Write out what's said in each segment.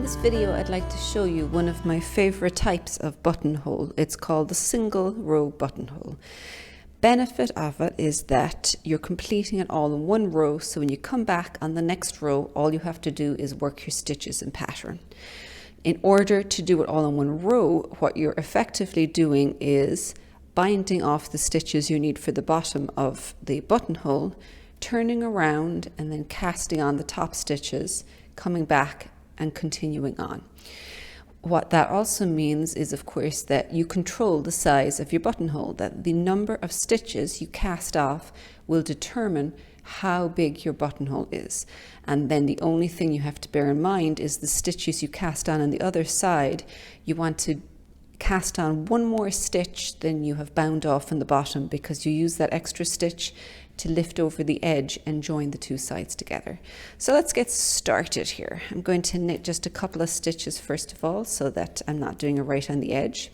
this video, I'd like to show you one of my favorite types of buttonhole. It's called the single row buttonhole. Benefit of it is that you're completing it all in one row, so when you come back on the next row, all you have to do is work your stitches in pattern. In order to do it all in one row, what you're effectively doing is binding off the stitches you need for the bottom of the buttonhole, turning around and then casting on the top stitches, coming back and continuing on. What that also means is, of course, that you control the size of your buttonhole, that the number of stitches you cast off will determine how big your buttonhole is. And then the only thing you have to bear in mind is the stitches you cast on the other side. You want to cast on one more stitch than you have bound off in the bottom, because you use that extra stitch to lift over the edge and join the two sides together. So let's get started here. I'm going to knit just a couple of stitches first of all, so that I'm not doing it right on the edge.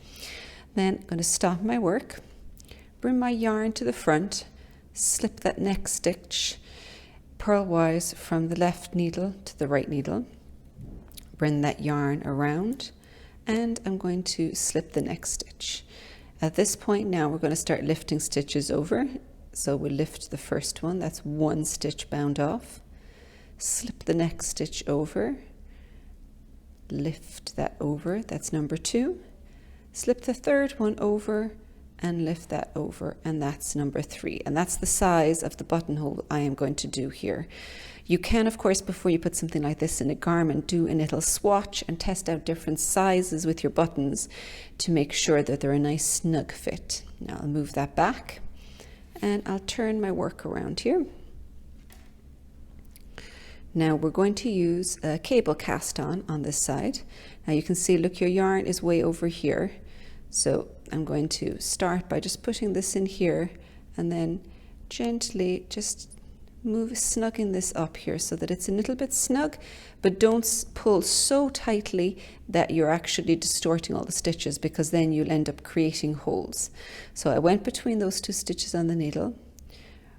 Then I'm going to stop my work, bring my yarn to the front, slip that next stitch purlwise from the left needle to the right needle, bring that yarn around, and I'm going to slip the next stitch. At this point now we're going to start lifting stitches over. So we'll lift the first one, that's one stitch bound off, slip the next stitch over, lift that over, that's number 2, slip the third one over and lift that over, and that's number 3. And that's the size of the buttonhole I am going to do here. You can, of course, before you put something like this in a garment, do a little swatch and test out different sizes with your buttons to make sure that they're a nice snug fit. Now I'll move that back, and I'll turn my work around here. Now we're going to use a cable cast on this side. Now you can see, look, your yarn is way over here. So I'm going to start by just putting this in here and then gently just snugging this up here so that it's a little bit snug, but don't pull so tightly that you're actually distorting all the stitches, because then you'll end up creating holes. So I went between those 2 stitches on the needle,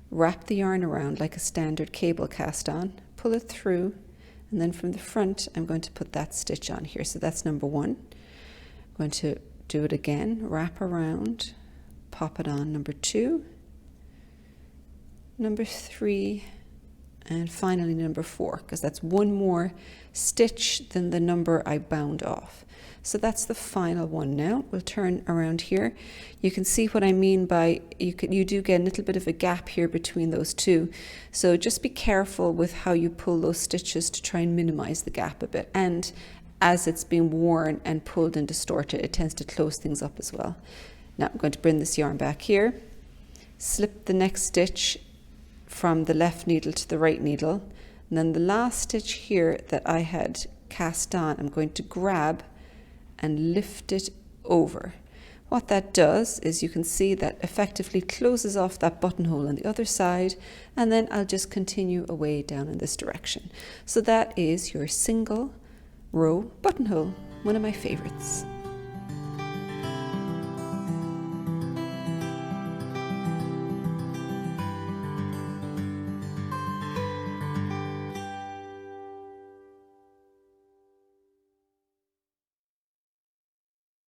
wrap the yarn around like a standard cable cast on, pull it through, and then from the front I'm going to put that stitch on here. So that's number 1. I'm going to do it again, wrap around, pop it on, number 2, number 3, and finally number 4, because that's one more stitch than the number I bound off. So that's the final one. Now we'll turn around here. You can see what I mean by you do get a little bit of a gap here between those 2. So just be careful with how you pull those stitches to try and minimize the gap a bit. And as it's being worn and pulled and distorted, it tends to close things up as well. Now I'm going to bring this yarn back here, slip the next stitch from the left needle to the right needle, and then the last stitch here that I had cast on, I'm going to grab and lift it over. What that does is, you can see that effectively closes off that buttonhole on the other side, and then I'll just continue away down in this direction. So that is your single row buttonhole, one of my favorites.